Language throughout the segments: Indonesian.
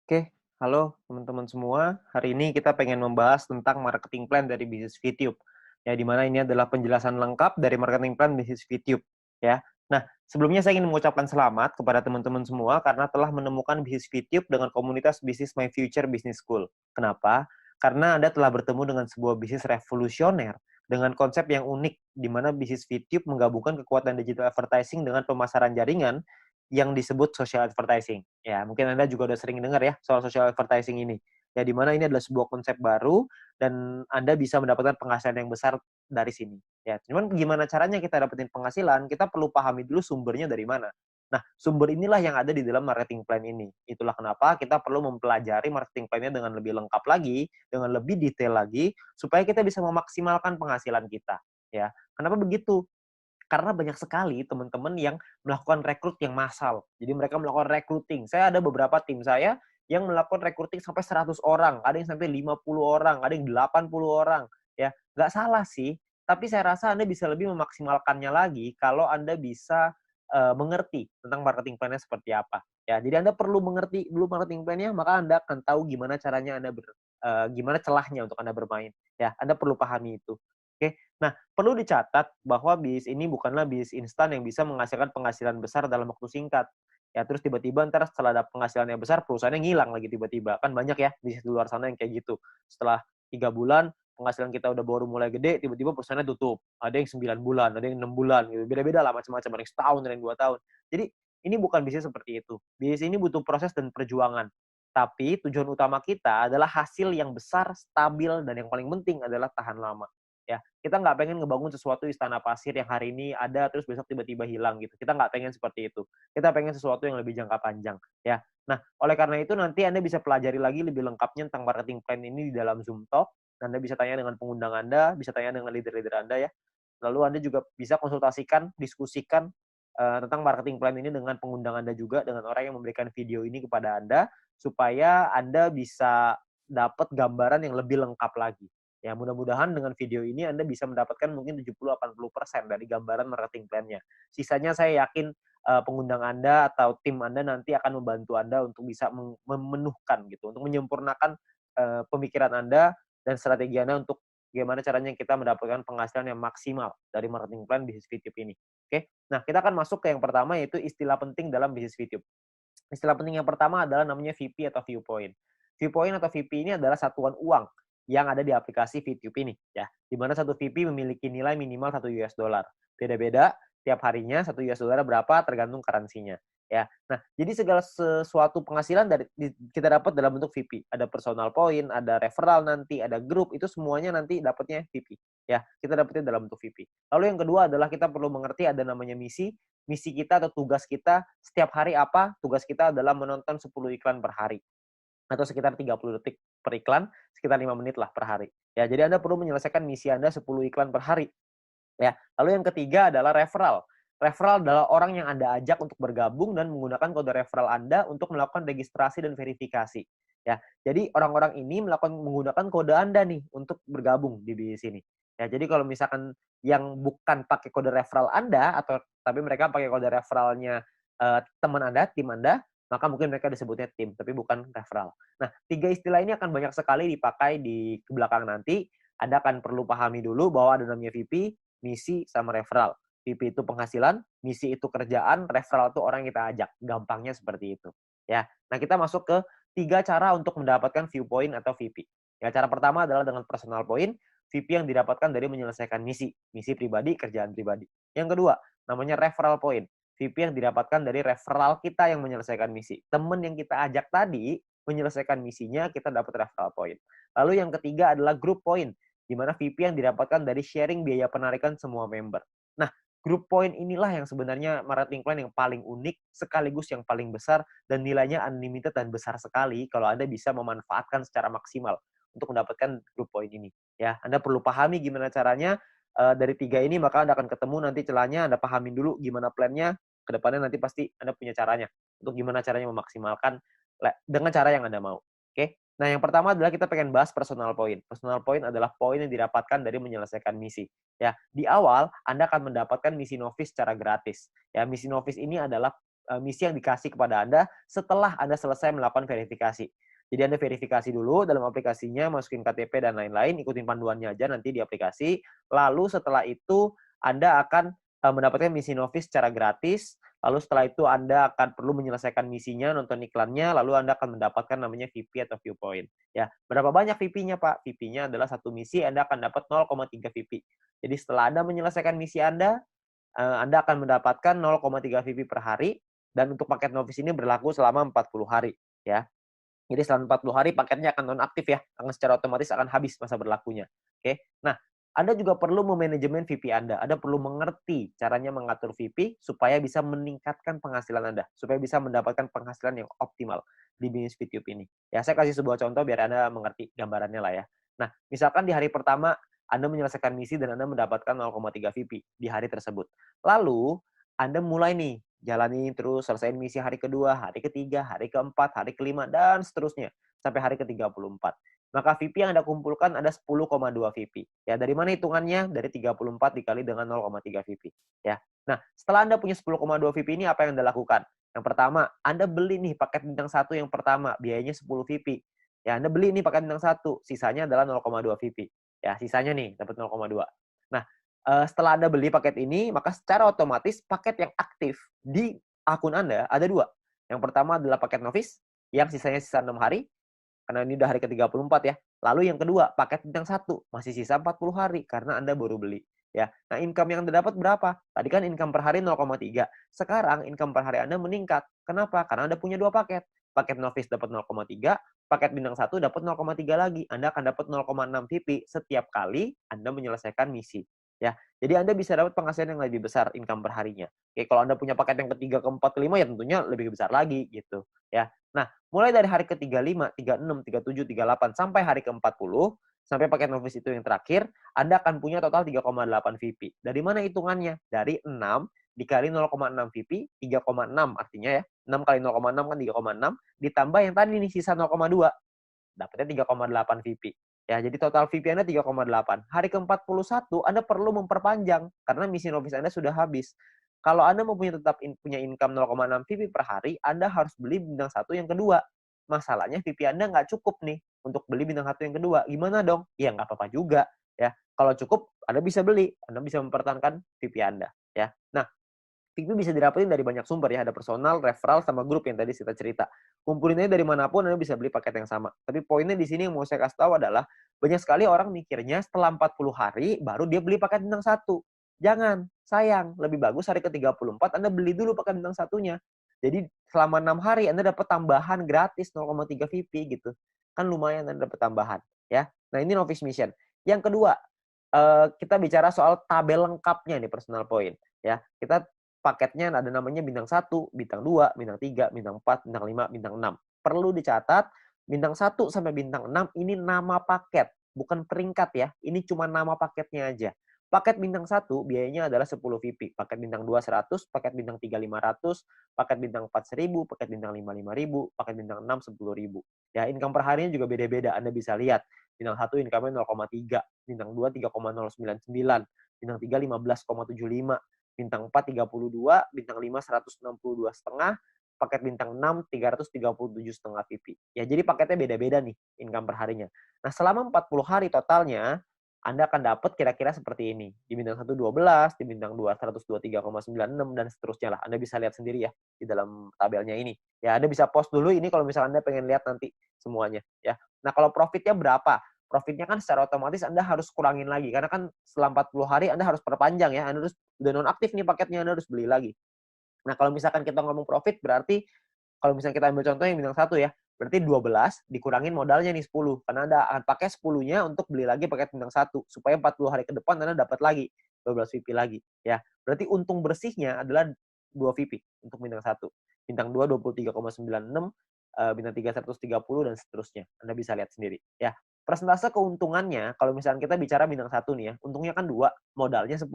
Oke, halo teman-teman semua. Hari ini kita pengen membahas tentang marketing plan dari bisnis VTube. Ya, di mana ini adalah penjelasan lengkap dari marketing plan bisnis VTube. Ya. Nah, sebelumnya saya ingin mengucapkan selamat kepada teman-teman semua karena telah menemukan bisnis VTube dengan komunitas bisnis My Future Business School. Kenapa? Karena Anda telah bertemu dengan sebuah bisnis revolusioner dengan konsep yang unik, di mana bisnis VTube menggabungkan kekuatan digital advertising dengan pemasaran jaringan yang disebut social advertising. Ya, mungkin Anda juga udah sering dengar ya soal social advertising ini. Ya, di mana ini adalah sebuah konsep baru dan Anda bisa mendapatkan penghasilan yang besar dari sini. Ya, cuman gimana caranya kita dapetin penghasilan? Kita perlu pahami dulu sumbernya dari mana. Nah, sumber inilah yang ada di dalam marketing plan ini. Itulah kenapa kita perlu mempelajari marketing plan-nya dengan lebih lengkap lagi, dengan lebih detail lagi, supaya kita bisa memaksimalkan penghasilan kita. Ya, kenapa begitu? Karena banyak sekali teman-teman yang melakukan rekrut yang massal. Jadi mereka melakukan recruiting. Saya ada beberapa tim saya yang melakukan recruiting sampai 100 orang, ada yang sampai 50 orang, ada yang 80 orang. Ya, nggak salah sih, tapi saya rasa Anda bisa lebih memaksimalkannya lagi kalau Anda bisa mengerti tentang marketing plan-nya seperti apa. Ya, jadi Anda perlu mengerti dulu marketing plan-nya, maka Anda akan tahu gimana caranya gimana celahnya untuk Anda bermain. Ya, Anda perlu pahami itu. Oke. Nah, perlu dicatat bahwa bisnis ini bukanlah bisnis instan yang bisa menghasilkan penghasilan besar dalam waktu singkat. Ya, terus tiba-tiba ntar setelah ada penghasilannya besar, perusahaannya ngilang lagi tiba-tiba. Kan banyak ya bisnis di luar sana yang kayak gitu. Setelah 3 bulan, penghasilan kita udah baru mulai gede, tiba-tiba perusahaannya tutup. Ada yang 9 bulan, ada yang 6 bulan, gitu. Beda-beda lah macam-macam. Ada yang setahun, ada yang 2 tahun. Jadi, ini bukan bisnis seperti itu. Bisnis ini butuh proses dan perjuangan. Tapi tujuan utama kita adalah hasil yang besar, stabil, dan yang paling penting adalah tahan lama. Ya, kita nggak pengen ngebangun sesuatu istana pasir yang hari ini ada terus besok tiba-tiba hilang gitu. Kita nggak pengen seperti itu. Kita pengen sesuatu yang lebih jangka panjang, ya. Nah, oleh karena itu nanti Anda bisa pelajari lagi lebih lengkapnya tentang marketing plan ini di dalam Zoom Talk. Anda bisa tanya dengan pengundang Anda, bisa tanya dengan leader-leader Anda ya. Lalu Anda juga bisa konsultasikan, diskusikan tentang marketing plan ini dengan pengundang Anda juga, dengan orang yang memberikan video ini kepada Anda, supaya Anda bisa dapat gambaran yang lebih lengkap lagi. Ya, mudah-mudahan dengan video ini Anda bisa mendapatkan mungkin 70-80% dari gambaran marketing plan-nya. Sisanya saya yakin pengundang Anda atau tim Anda nanti akan membantu Anda untuk bisa memenuhkan gitu, untuk menyempurnakan pemikiran Anda dan strategi Anda untuk gimana caranya kita mendapatkan penghasilan yang maksimal dari marketing plan bisnis VTube ini. Oke. Nah, kita akan masuk ke yang pertama yaitu istilah penting dalam bisnis VTube. Istilah penting yang pertama adalah namanya VP atau viewpoint. Viewpoint atau VP ini adalah satuan uang yang ada di aplikasi VTube ini, ya. Di mana satu VP memiliki nilai minimal 1 US dollar. Beda-beda tiap harinya 1 US dollar berapa tergantung currency-nya, ya. Nah, jadi segala sesuatu penghasilan kita dapat dalam bentuk VP. Ada personal point, ada referral nanti, ada grup, itu semuanya nanti dapatnya VP. Ya, kita dapatnya dalam bentuk VP. Lalu yang kedua adalah kita perlu mengerti ada namanya misi kita atau tugas kita setiap hari apa? Tugas kita adalah menonton 10 iklan per hari atau sekitar 30 detik per iklan, sekitar 5 menit lah per hari. Ya, jadi Anda perlu menyelesaikan misi Anda 10 iklan per hari. Ya, lalu yang ketiga adalah referral. Referral adalah orang yang Anda ajak untuk bergabung dan menggunakan kode referral Anda untuk melakukan registrasi dan verifikasi. Ya, jadi orang-orang ini menggunakan kode Anda nih untuk bergabung di bisnis ini. Ya, jadi kalau misalkan yang bukan pakai kode referral Anda atau tapi mereka pakai kode referralnya teman Anda, tim Anda, maka mungkin mereka disebutnya tim, tapi bukan referral. Nah, tiga istilah ini akan banyak sekali dipakai di belakang nanti. Anda akan perlu pahami dulu bahwa ada namanya VP, misi, sama referral. VP itu penghasilan, misi itu kerjaan, referral itu orang yang kita ajak. Gampangnya seperti itu. Ya. Nah, kita masuk ke 3 cara untuk mendapatkan viewpoint atau VP. Ya, cara pertama adalah dengan personal point, VP yang didapatkan dari menyelesaikan misi pribadi, kerjaan pribadi. Yang kedua, namanya referral point. VP yang didapatkan dari referral kita yang menyelesaikan misi. Teman yang kita ajak tadi menyelesaikan misinya, kita dapat referral point. Lalu yang ketiga adalah group point, di mana VP yang didapatkan dari sharing biaya penarikan semua member. Nah, group point inilah yang sebenarnya marketing plan yang paling unik, sekaligus yang paling besar, dan nilainya unlimited dan besar sekali kalau Anda bisa memanfaatkan secara maksimal untuk mendapatkan group point ini. Ya, Anda perlu pahami gimana caranya. Dari 3 ini maka Anda akan ketemu nanti celahnya, Anda pahamin dulu gimana plannya, ke depannya nanti pasti Anda punya caranya untuk gimana caranya memaksimalkan dengan cara yang Anda mau. Oke. Nah, yang pertama adalah kita pengen bahas personal point. Personal point adalah poin yang didapatkan dari menyelesaikan misi. Ya, di awal Anda akan mendapatkan misi novice secara gratis. Ya, misi novice ini adalah misi yang dikasih kepada Anda setelah Anda selesai melakukan verifikasi. Jadi Anda verifikasi dulu dalam aplikasinya, masukin KTP dan lain-lain, ikutin panduannya aja nanti di aplikasi. Lalu setelah itu Anda akan mendapatkan misi Novis secara gratis. Lalu setelah itu Anda akan perlu menyelesaikan misinya, nonton iklannya, lalu Anda akan mendapatkan namanya VP atau viewpoint. Ya, berapa banyak VP-nya, Pak? VP-nya adalah satu misi, Anda akan dapat 0,3 VP. Jadi setelah Anda menyelesaikan misi Anda akan mendapatkan 0,3 VP per hari, dan untuk paket novice ini berlaku selama 40 hari. Ya. Jadi selama 40 hari paketnya akan nonaktif ya, karena secara otomatis akan habis masa berlakunya. Oke. Nah, Anda juga perlu memanajemen VP Anda. Anda perlu mengerti caranya mengatur VP supaya bisa meningkatkan penghasilan Anda, supaya bisa mendapatkan penghasilan yang optimal di bisnis VTube ini. Ya, saya kasih sebuah contoh biar Anda mengerti gambarannya lah ya. Nah, misalkan di hari pertama Anda menyelesaikan misi dan Anda mendapatkan 0,3 VP di hari tersebut. Lalu, Anda mulai nih jalani terus, selesaiin misi hari kedua, hari ketiga, hari keempat, hari kelima, dan seterusnya. Sampai hari ke-34. Maka VP yang Anda kumpulkan ada 10,2 VP. Ya, dari mana hitungannya? Dari 34 dikali dengan 0,3 VP. Ya. Nah, setelah Anda punya 10,2 VP ini, apa yang Anda lakukan? Yang pertama, Anda beli nih paket bintang 1 yang pertama, biayanya 10 VP. Ya, Anda beli nih paket bintang 1, sisanya adalah 0,2 VP. Ya, sisanya nih, dapat 0,2. Nah, setelah Anda beli paket ini, maka secara otomatis paket yang aktif di akun Anda ada 2. Yang pertama adalah paket novice, yang sisanya sisa 6 hari, karena ini udah hari ke-34 ya. Lalu yang kedua, paket bintang 1, masih sisa 40 hari, karena Anda baru beli. Ya. Nah, income yang Anda dapat berapa? Tadi kan income per hari 0,3. Sekarang income per hari Anda meningkat. Kenapa? Karena Anda punya 2 paket. Paket novice dapat 0,3, paket bintang 1 dapat 0,3 lagi. Anda akan dapat 0,6 VP setiap kali Anda menyelesaikan misi. Ya, jadi Anda bisa dapat penghasilan yang lebih besar income per harinya. Oke, kalau Anda punya paket yang ketiga, keempat, kelima ya tentunya lebih besar lagi gitu. Ya, nah mulai dari hari ke-35, 36, 37, 38 sampai hari ke-40 sampai paket novice itu yang terakhir, Anda akan punya total 3,8 VP. Dari mana hitungannya? Dari 6 dikali 0,6 VP, 3,6 artinya ya. 6 kali 0,6 kan 3,6 ditambah yang tadi nih sisa 0,2. Dapatnya 3,8 VP. Ya, jadi total VP Anda 3,8. Hari ke-41 Anda perlu memperpanjang karena misi novice Anda sudah habis. Kalau Anda mau punya income 0,6 VP per hari, Anda harus beli bintang 1 yang kedua. Masalahnya VP Anda nggak cukup nih untuk beli bintang 1 yang kedua. Gimana dong? Ya nggak apa-apa juga. Ya, kalau cukup Anda bisa beli, Anda bisa mempertahankan VP Anda. Ya, nah VP bisa didapetin dari banyak sumber ya, ada personal, referral, sama grup yang tadi kita cerita. Kumpulinnya dari manapun Anda bisa beli paket yang sama. Tapi poinnya di sini yang mau saya kasih tahu adalah banyak sekali orang mikirnya setelah 40 hari baru dia beli paket bintang 1. Jangan, sayang. Lebih bagus hari ke-34 Anda beli dulu paket bintang 1-nya. Jadi selama 6 hari Anda dapat tambahan gratis 0,3 VP gitu. Kan lumayan Anda dapat tambahan ya. Nah, ini novice mission. Yang kedua, kita bicara soal tabel lengkapnya nih personal point ya. Kita paketnya ada namanya bintang 1, bintang 2, bintang 3, bintang 4, bintang 5, bintang 6. Perlu dicatat, bintang 1 sampai bintang 6 ini nama paket, bukan peringkat ya. Ini cuma nama paketnya aja. Paket bintang 1 biayanya adalah 10 VP. Paket bintang 2 100, paket bintang 3 500, paket bintang 4 1000, paket bintang 5 5000, paket bintang 6 10.000. Ya, income per harinya juga beda-beda. Anda bisa lihat. Bintang 1 income-nya 0,3, bintang 2 3,099, bintang 3 15,75, bintang 4 32, bintang 5 162,5, paket bintang 6 337,5 VP. Ya, jadi paketnya beda-beda nih income per harinya. Nah, selama 40 hari totalnya Anda akan dapat kira-kira seperti ini. Di bintang 1 12, di bintang 2 123,96 dan seterusnya lah. Anda bisa lihat sendiri ya di dalam tabelnya ini. Ya, Anda bisa post dulu ini kalau misalnya Anda pengen lihat nanti semuanya ya. Nah, kalau profitnya berapa? Profitnya kan secara otomatis Anda harus kurangin lagi. Karena kan setelah 40 hari Anda harus perpanjang ya. Anda harus udah nonaktif nih paketnya, Anda harus beli lagi. Nah, kalau misalkan kita ngomong profit, berarti kalau misalnya kita ambil contoh yang bintang 1 ya, berarti 12 dikurangin modalnya nih 10. Karena Anda akan pakai 10-nya untuk beli lagi paket bintang 1. Supaya 40 hari ke depan Anda dapat lagi 12 VP lagi. Ya, berarti untung bersihnya adalah 2 VP untuk bintang 1. Bintang 2 23,96, bintang 3 130 dan seterusnya. Anda bisa lihat sendiri ya. Persentase keuntungannya kalau misalnya kita bicara bintang 1 nih ya, untungnya kan 2, modalnya 10.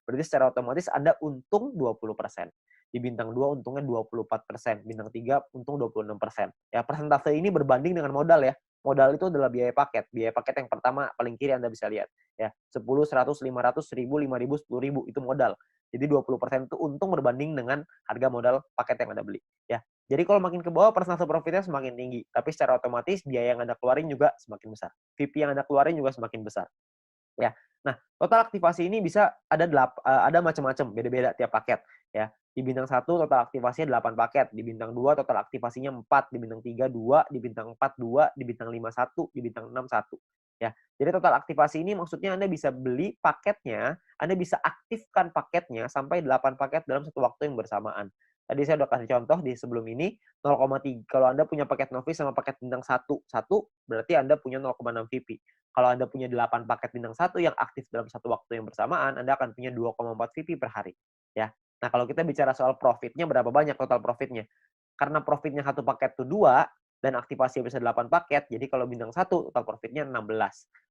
Berarti secara otomatis Anda untung 20%. Di bintang 2 untungnya 24%, bintang 3 untung 26%. Ya, persentase ini berbanding dengan modal ya. Modal itu adalah biaya paket. Biaya paket yang pertama paling kiri Anda bisa lihat ya. 10, 100, 500, 1000, 5000, 10.000 itu modal. Jadi 20% itu untung berbanding dengan harga modal paket yang Anda beli ya. Jadi kalau makin ke bawah personal profitnya semakin tinggi, tapi secara otomatis biaya yang Anda keluarin juga semakin besar. VP yang Anda keluarin juga semakin besar. Ya. Nah, total aktivasi ini bisa ada macam-macam, beda-beda tiap paket ya. Di bintang 1 total aktivasinya 8 paket, di bintang 2 total aktivasinya 4, di bintang 3 2, di bintang 4 2, di bintang 5 1, di bintang 6 1 ya. Jadi total aktivasi ini maksudnya Anda bisa beli paketnya, Anda bisa aktifkan paketnya sampai 8 paket dalam satu waktu yang bersamaan. Tadi saya udah kasih contoh di sebelum ini 0,3 kalau Anda punya paket novice sama paket bintang 1 berarti Anda punya 0,6 VP. Kalau Anda punya 8 paket bintang 1 yang aktif dalam satu waktu yang bersamaan, Anda akan punya 2,4 VP per hari. Ya. Nah, kalau kita bicara soal profitnya, berapa banyak total profitnya? Karena profitnya satu paket itu 2, dan aktivasi bisa 8 paket, jadi kalau bintang 1 total profitnya 16.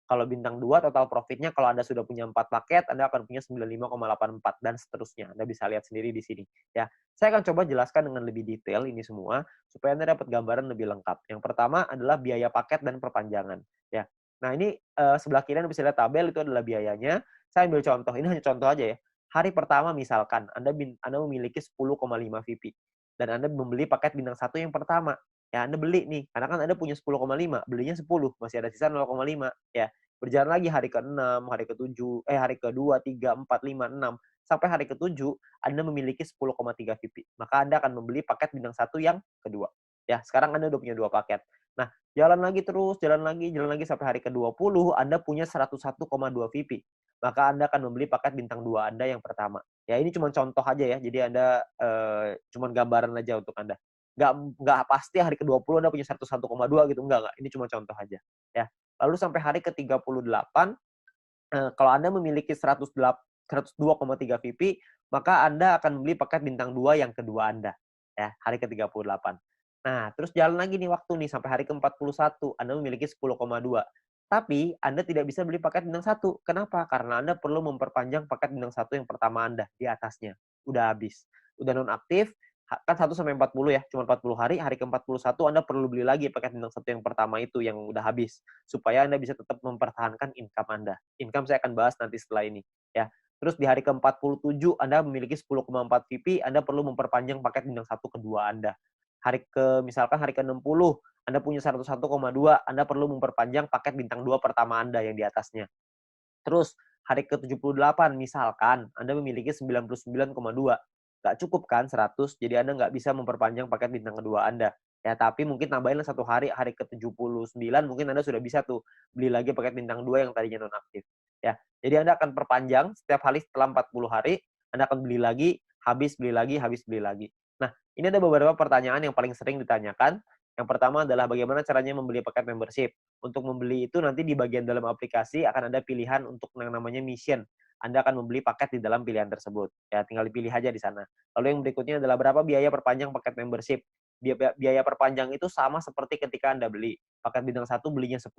Kalau bintang 2 total profitnya kalau Anda sudah punya 4 paket, Anda akan punya 95,84 dan seterusnya. Anda bisa lihat sendiri di sini. Ya, saya akan coba jelaskan dengan lebih detail ini semua supaya Anda dapat gambaran lebih lengkap. Yang pertama adalah biaya paket dan perpanjangan. Ya, nah ini sebelah kiri Anda bisa lihat tabel itu adalah biayanya. Saya ambil contoh, ini hanya contoh aja ya. Hari pertama misalkan Anda memiliki 10,5 VP dan Anda membeli paket bintang 1 yang pertama. Ya, Anda beli nih, karena kan Anda punya 10,5, belinya 10, masih ada sisa 0,5 ya. Berjalan lagi hari ke-6, hari ke-7, hari ke-2, 3, 4, 5, 6, sampai hari ke-7 Anda memiliki 10,3 VP. Maka Anda akan membeli paket bintang 1 yang kedua. Ya, sekarang Anda udah punya 2 paket. Nah, jalan lagi terus, jalan lagi sampai hari ke-20 Anda punya 101,2 VP. Maka Anda akan membeli paket bintang 2 Anda yang pertama. Ya, ini cuma contoh aja ya. Jadi Anda cuma gambaran aja untuk Anda. Nggak pasti hari ke-20 Anda punya 101,2 gitu, enggak. Ini cuma contoh aja, ya. Lalu sampai hari ke-38, kalau Anda memiliki 102,3 VP, maka Anda akan membeli paket bintang 2 yang kedua Anda, ya, hari ke-38. Nah, terus jalan lagi nih waktu nih, sampai hari ke-41, Anda memiliki 10,2. Tapi Anda tidak bisa beli paket bintang 1. Kenapa? Karena Anda perlu memperpanjang paket bintang 1 yang pertama Anda, di atasnya. Udah habis. Udah nonaktif, kan 1 sampai 40 ya, cuma 40 hari, hari ke-41 Anda perlu beli lagi paket bintang 1 yang pertama itu yang udah habis, supaya Anda bisa tetap mempertahankan income Anda. Income saya akan bahas nanti setelah ini, ya. Terus di hari ke-47 Anda memiliki 10,4 VP, Anda perlu memperpanjang paket bintang 1 kedua Anda. Misalkan hari ke-60, Anda punya 101,2, Anda perlu memperpanjang paket bintang 2 pertama Anda yang di atasnya. Terus hari ke-78 misalkan Anda memiliki 99,2. Nggak cukup kan 100, jadi Anda nggak bisa memperpanjang paket bintang kedua Anda. Ya, tapi mungkin tambahin satu hari, hari ke-79 mungkin Anda sudah bisa tuh beli lagi paket bintang 2 yang tadinya nonaktif. Ya, jadi Anda akan perpanjang setiap hari setelah 40 hari, Anda akan beli lagi, habis beli lagi, habis beli lagi. Nah, ini ada beberapa pertanyaan yang paling sering ditanyakan. Yang pertama adalah bagaimana caranya membeli paket membership. Untuk membeli itu nanti di bagian dalam aplikasi akan ada pilihan untuk yang namanya mission. Anda akan membeli paket di dalam pilihan tersebut. Ya, tinggal dipilih aja di sana. Lalu yang berikutnya adalah berapa biaya perpanjang paket membership. Biaya perpanjang itu sama seperti ketika Anda beli. Paket bintang 1 belinya 10,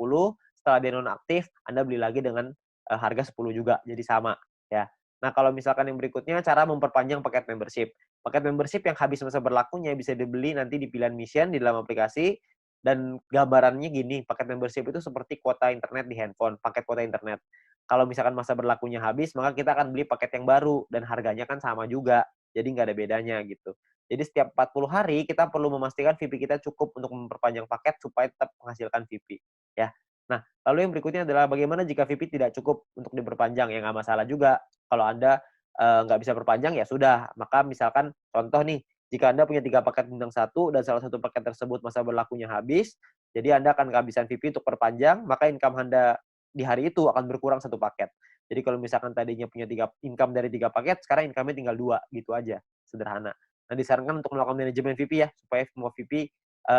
setelah dia nonaktif, Anda beli lagi dengan harga 10 juga, jadi sama. Ya. Nah, kalau misalkan yang berikutnya, cara memperpanjang paket membership. Paket membership yang habis masa berlakunya bisa dibeli nanti di pilihan mission di dalam aplikasi, dan gambarannya gini, paket membership itu seperti kuota internet di handphone, paket kuota internet. Kalau misalkan masa berlakunya habis, maka kita akan beli paket yang baru, dan harganya kan sama juga, jadi nggak ada bedanya gitu. Jadi setiap 40 hari, kita perlu memastikan VP kita cukup untuk memperpanjang paket supaya tetap menghasilkan VP. Ya. Nah, lalu yang berikutnya adalah bagaimana jika VP tidak cukup untuk diperpanjang, ya nggak masalah juga. Kalau Anda nggak bisa perpanjang, ya sudah. Maka misalkan, contoh nih, jika Anda punya 3 paket bintang 1 dan salah satu paket tersebut masa berlakunya habis, jadi Anda akan kehabisan VP untuk perpanjang, maka income Anda di hari itu akan berkurang 1 paket. Jadi kalau misalkan tadinya punya 3 income dari 3 paket, sekarang income-nya tinggal 2, gitu aja. Sederhana. Nah, disarankan untuk melakukan manajemen VP ya, supaya semua VP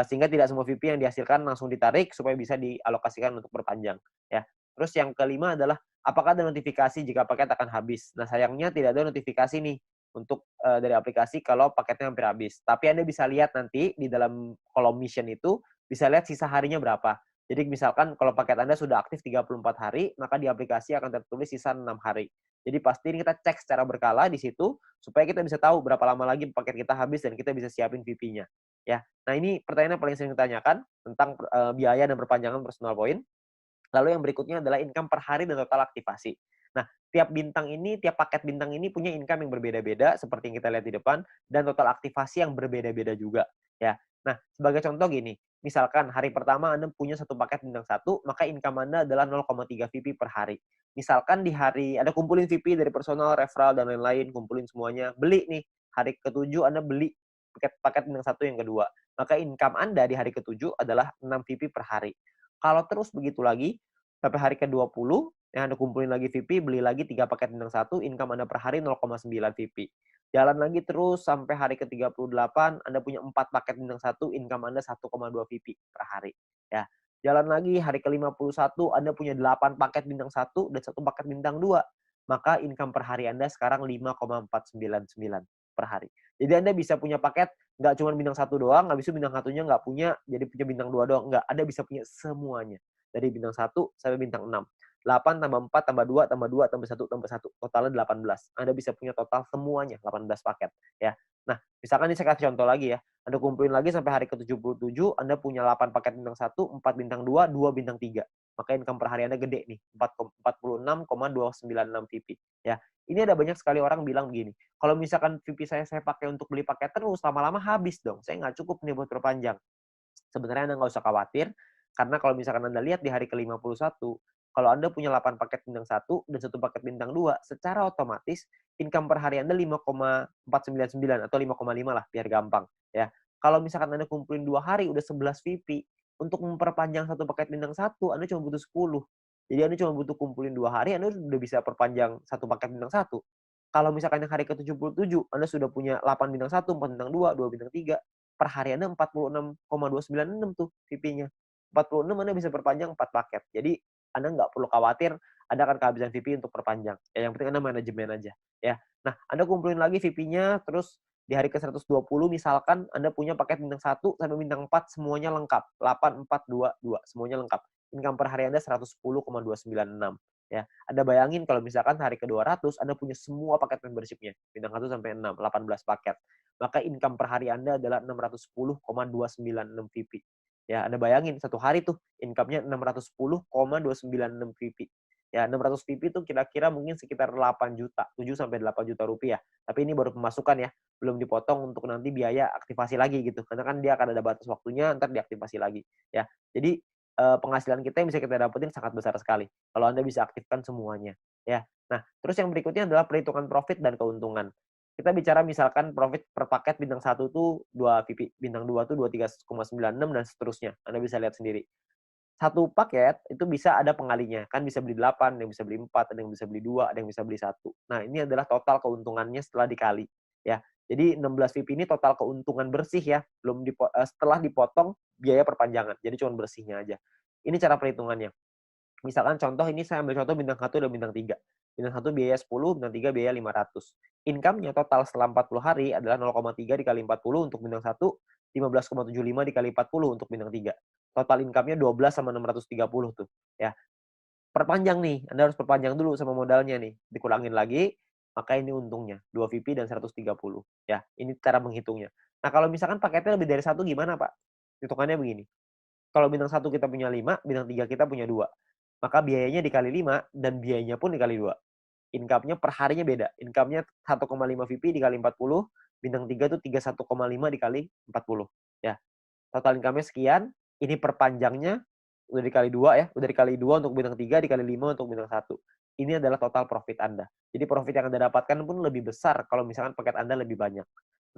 sehingga tidak semua VP yang dihasilkan langsung ditarik supaya bisa dialokasikan untuk perpanjang, ya. Terus yang kelima adalah apakah ada notifikasi jika paket akan habis. Nah, sayangnya tidak ada notifikasi nih untuk dari aplikasi kalau paketnya hampir habis. Tapi Anda bisa lihat nanti di dalam kolom mission itu, bisa lihat sisa harinya berapa. Jadi misalkan kalau paket Anda sudah aktif 34 hari, maka di aplikasi akan tertulis sisa 6 hari. Jadi pastiin kita cek secara berkala di situ, supaya kita bisa tahu berapa lama lagi paket kita habis dan kita bisa siapin VP-nya. ya. Nah, ini pertanyaan yang paling sering ditanyakan tentang biaya dan perpanjangan personal point. Lalu yang berikutnya adalah income per hari dan total aktivasi. Nah, tiap paket bintang ini punya income yang berbeda-beda seperti yang kita lihat di depan dan total aktivasi yang berbeda-beda juga, ya. Nah, sebagai contoh gini, misalkan hari pertama Anda punya satu paket bintang satu, maka income Anda adalah 0,3 VP per hari. Misalkan di hari Anda kumpulin VP dari personal, referral dan lain-lain, kumpulin semuanya, beli nih, hari ketujuh Anda beli paket bintang satu yang kedua, maka income Anda di hari ketujuh adalah 6 VP per hari. Kalau terus begitu lagi, sampai hari ke-20, yang Anda kumpulin lagi VP, beli lagi 3 paket bintang satu, income Anda per hari 0,9 VP. Jalan lagi terus sampai hari ke-38, Anda punya 4 paket bintang satu, income Anda 1,2 VP per hari. Ya. Jalan lagi hari ke-51, Anda punya 8 paket bintang satu dan 1 paket bintang 2. Maka income per hari Anda sekarang 5,499 per hari. Jadi Anda bisa punya paket nggak cuma bintang satu doang, habis itu bintang satunya nggak punya, jadi punya bintang 2 doang. Nggak, Anda bisa punya semuanya. Dari bintang 1 sampai bintang 6. 8 tambah 4 tambah 2 tambah 2 tambah 1 tambah 1. Totalnya 18. Anda bisa punya total semuanya 18 paket, ya. Nah, misalkan ini saya kasih contoh lagi ya. Anda kumpulin lagi sampai hari ke-77, Anda punya 8 paket bintang 1, 4 bintang 2, 2 bintang 3. Maka income per hari Anda gede nih, 46,296 VP, ya. Ini ada banyak sekali orang bilang begini, kalau misalkan VP saya pakai untuk beli paket terus, lama-lama habis dong. Saya nggak cukup nih buat perpanjang. Sebenarnya Anda nggak usah khawatir, karena kalau misalkan Anda lihat di hari ke-51, kalau Anda punya 8 paket bintang 1 dan 1 paket bintang 2, secara otomatis income per hari Anda 5,499 atau 5,5 lah biar gampang, ya. Kalau misalkan Anda kumpulin 2 hari udah 11 VP, untuk memperpanjang satu paket bintang 1, Anda cuma butuh 10. Jadi Anda cuma butuh kumpulin 2 hari, Anda udah bisa perpanjang satu paket bintang 1. Kalau misalkan yang hari ke-77, Anda sudah punya 8 bintang 1, 4 bintang 2, 2 bintang 3, per hari Anda 46,296 tuh VP-nya. 46 Anda bisa perpanjang 4 paket. Jadi Anda nggak perlu khawatir Anda akan kehabisan VP untuk perpanjang. Ya, yang penting Anda manajemen aja, ya. Nah, Anda kumpulin lagi VP-nya, terus di hari ke-120 misalkan Anda punya paket bintang 1 sampai bintang 4 semuanya lengkap. 8, 4, 2, 2 semuanya lengkap. Income per hari Anda 110,296. Ya, Anda bayangin kalau misalkan hari ke-200 Anda punya semua paket membership-nya, bintang 1 sampai 6, 18 paket. Maka income per hari Anda adalah 610,296 VP. Ya, Anda bayangin satu hari tuh income-nya 610,296 VP. Ya, 600 VP itu kira-kira mungkin sekitar 8 juta, 7 sampai 8 juta rupiah. Tapi ini baru pemasukan ya, belum dipotong untuk nanti biaya aktivasi lagi gitu. Karena kan dia akan ada batas waktunya, ntar diaktifasi lagi. Ya, jadi penghasilan kita yang bisa kita dapetin sangat besar sekali kalau Anda bisa aktifkan semuanya, ya. Nah, terus yang berikutnya adalah perhitungan profit dan keuntungan. Kita bicara misalkan profit per paket bintang 1 tuh 2 VP, bintang 2 tuh 23,96 dan seterusnya. Anda bisa lihat sendiri. Satu paket itu bisa ada pengalinya, kan bisa beli 8, ada yang bisa beli 4, ada yang bisa beli 2, ada yang bisa beli 1. Nah, ini adalah total keuntungannya setelah dikali, ya. Jadi 16 VIP ini total keuntungan bersih ya, setelah dipotong biaya perpanjangan. Jadi cuma bersihnya aja. Ini cara perhitungannya. Misalkan contoh ini saya ambil contoh bintang 1 dan bintang 3. Bintang 1 biaya 10, bintang 3 biaya 500. Income-nya total setelah 40 hari adalah 0,3 dikali 40 untuk bintang 1, 15,75 dikali 40 untuk bintang 3. Total income-nya 12 sama 630 tuh, ya. Perpanjang nih, Anda harus perpanjang dulu sama modalnya nih. Dikurangin lagi, maka ini untungnya 2 VP dan 130, ya. Ini cara menghitungnya. Nah, kalau misalkan paketnya lebih dari 1 gimana, Pak? Hitungannya begini. Kalau bintang 1 kita punya 5, bintang 3 kita punya 2. Maka biayanya dikali 5 dan biayanya pun dikali 2. Income-nya per harinya beda. Income-nya 1,5 VP dikali 40, bintang 3 tuh 31,5 dikali 40. Ya. Total income-nya sekian, ini perpanjangnya udah dikali 2 ya, udah dikali 2 untuk bintang 3, dikali 5 untuk bintang 1. Ini adalah total profit Anda. Jadi profit yang Anda dapatkan pun lebih besar kalau misalkan paket Anda lebih banyak.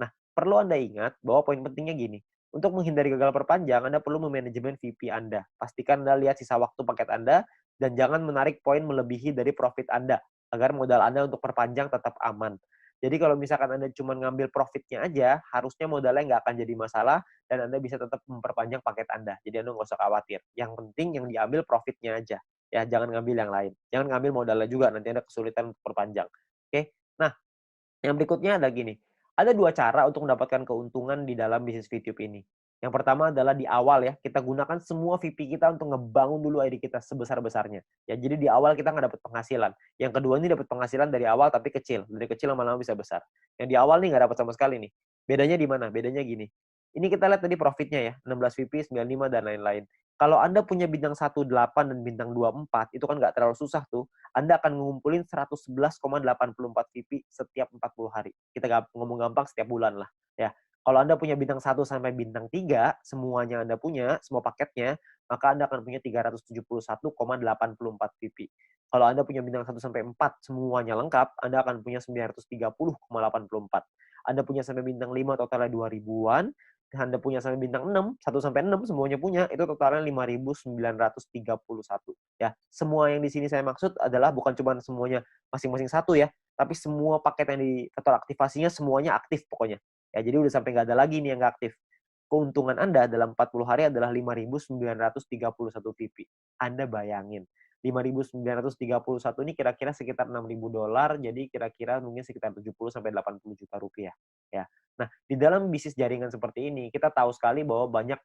Nah, perlu Anda ingat bahwa poin pentingnya gini, untuk menghindari gagal perpanjang, Anda perlu memanajemen VP Anda. Pastikan Anda lihat sisa waktu paket Anda, dan jangan menarik poin melebihi dari profit Anda, agar modal Anda untuk perpanjang tetap aman. Jadi kalau misalkan Anda cuma ngambil profitnya aja, harusnya modalnya nggak akan jadi masalah, dan Anda bisa tetap memperpanjang paket Anda. Jadi Anda nggak usah khawatir. Yang penting yang diambil profitnya aja. Ya, jangan ngambil yang lain. Jangan ngambil modalnya juga, nanti Anda kesulitan untuk perpanjang. Oke? Nah, yang berikutnya ada gini, ada 2 cara untuk mendapatkan keuntungan di dalam bisnis VTube ini. Yang pertama adalah di awal ya, kita gunakan semua VP kita untuk ngebangun dulu ID kita sebesar-besarnya. Ya, jadi di awal kita nggak dapat penghasilan. Yang kedua ini dapat penghasilan dari awal tapi kecil. Dari kecil lama-lama bisa besar. Yang di awal nih nggak dapat sama sekali nih. Bedanya di mana? Bedanya gini. Ini kita lihat tadi profitnya ya, 16 VP, 95, dan lain-lain. Kalau Anda punya bintang 18 dan bintang 24, itu kan nggak terlalu susah tuh. Anda akan ngumpulin 111,84 VP setiap 40 hari. Kita ngomong gampang setiap bulan lah. Ya. Kalau Anda punya bintang 1 sampai bintang 3, semuanya Anda punya, semua paketnya, maka Anda akan punya 371,84 VP. Kalau Anda punya bintang 1 sampai 4, semuanya lengkap, Anda akan punya 930,84. Anda punya sampai bintang 5, totalnya 2000-an. Anda punya sampai bintang 6, 1 sampai 6 semuanya punya, itu totalnya 5.931. Ya, semua yang di sini saya maksud adalah bukan cuma semuanya masing-masing satu ya, tapi semua paket yang di daftar aktivasinya semuanya aktif pokoknya. Ya, jadi udah sampai nggak ada lagi nih yang nggak aktif. Keuntungan Anda dalam 40 hari adalah 5.931 VP. Anda bayangin, 5.931 ini kira-kira sekitar $6.000, jadi kira-kira mungkin sekitar 70 sampai 80 juta rupiah. Ya. Nah, di dalam bisnis jaringan seperti ini, kita tahu sekali bahwa banyak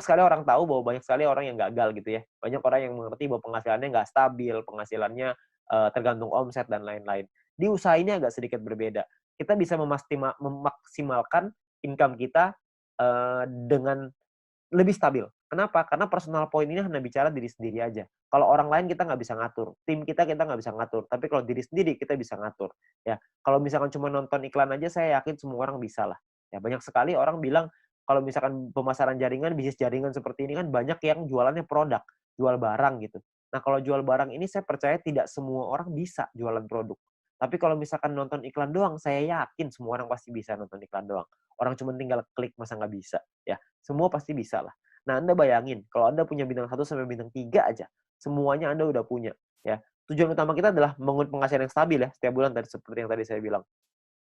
sekali orang tahu bahwa banyak sekali orang yang gagal gitu ya. Banyak orang yang mengerti bahwa penghasilannya nggak stabil, penghasilannya tergantung omset dan lain-lain. Di usaha ini agak sedikit berbeda. Kita bisa memaksimalkan income kita dengan lebih stabil. Kenapa? Karena personal point ini hanya bicara diri sendiri aja. Kalau orang lain kita nggak bisa ngatur, tim kita nggak bisa ngatur. Tapi kalau diri sendiri kita bisa ngatur. Ya, kalau misalkan cuma nonton iklan aja, saya yakin semua orang bisa lah. Ya, banyak sekali orang bilang kalau misalkan pemasaran jaringan, bisnis jaringan seperti ini kan banyak yang jualannya produk, jual barang gitu. Nah, kalau jual barang ini saya percaya tidak semua orang bisa jualan produk. Tapi kalau misalkan nonton iklan doang, saya yakin semua orang pasti bisa nonton iklan doang. Orang cuma tinggal klik, masa nggak bisa? Ya, semua pasti bisa lah. Nah, Anda bayangin, kalau Anda punya bintang 1 sampai bintang 3 aja, semuanya Anda udah punya. Ya. Tujuan utama kita adalah membangun penghasilan yang stabil ya, setiap bulan, tadi seperti yang tadi saya bilang.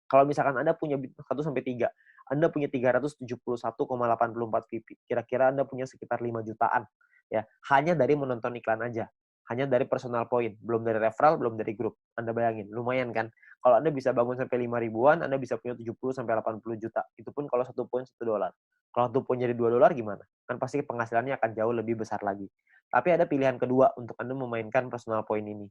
Kalau misalkan Anda punya bintang 1 sampai 3, Anda punya 371,84 VP. Kira-kira Anda punya sekitar 5 jutaan. Ya, hanya dari menonton iklan aja. Hanya dari personal point, belum dari referral, belum dari grup. Anda bayangin, lumayan kan? Kalau Anda bisa bangun sampai 5 ribuan, Anda bisa punya 70 sampai 80 juta. Itu pun kalau satu poin $1. Kalau satu poin jadi $2 gimana? Kan pasti penghasilannya akan jauh lebih besar lagi. Tapi ada pilihan kedua untuk Anda memainkan personal point ini.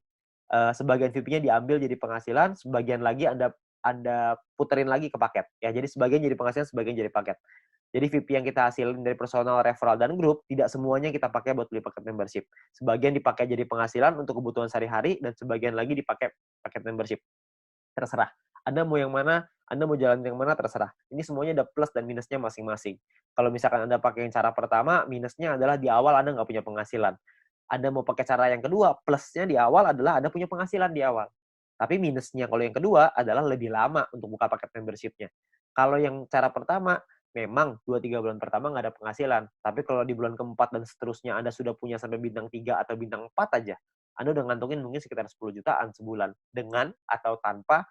Sebagian VP-nya diambil jadi penghasilan, sebagian lagi Anda puterin lagi ke paket. Ya, jadi sebagian jadi penghasilan, sebagian jadi paket. Jadi VP yang kita hasilin dari personal, referral, dan grup, tidak semuanya kita pakai buat beli paket membership. Sebagian dipakai jadi penghasilan untuk kebutuhan sehari-hari, dan sebagian lagi dipakai paket membership. Terserah. Anda mau yang mana, Anda mau jalan yang mana, terserah. Ini semuanya ada plus dan minusnya masing-masing. Kalau misalkan Anda pakai yang cara pertama, minusnya adalah di awal Anda nggak punya penghasilan. Anda mau pakai cara yang kedua, plusnya di awal adalah Anda punya penghasilan di awal. Tapi minusnya kalau yang kedua adalah lebih lama untuk buka paket membership-nya. Kalau yang cara pertama, memang 2-3 bulan pertama nggak ada penghasilan. Tapi kalau di bulan keempat dan seterusnya Anda sudah punya sampai bintang 3 atau bintang 4 aja, Anda udah ngantongin mungkin sekitar 10 jutaan sebulan. Dengan atau tanpa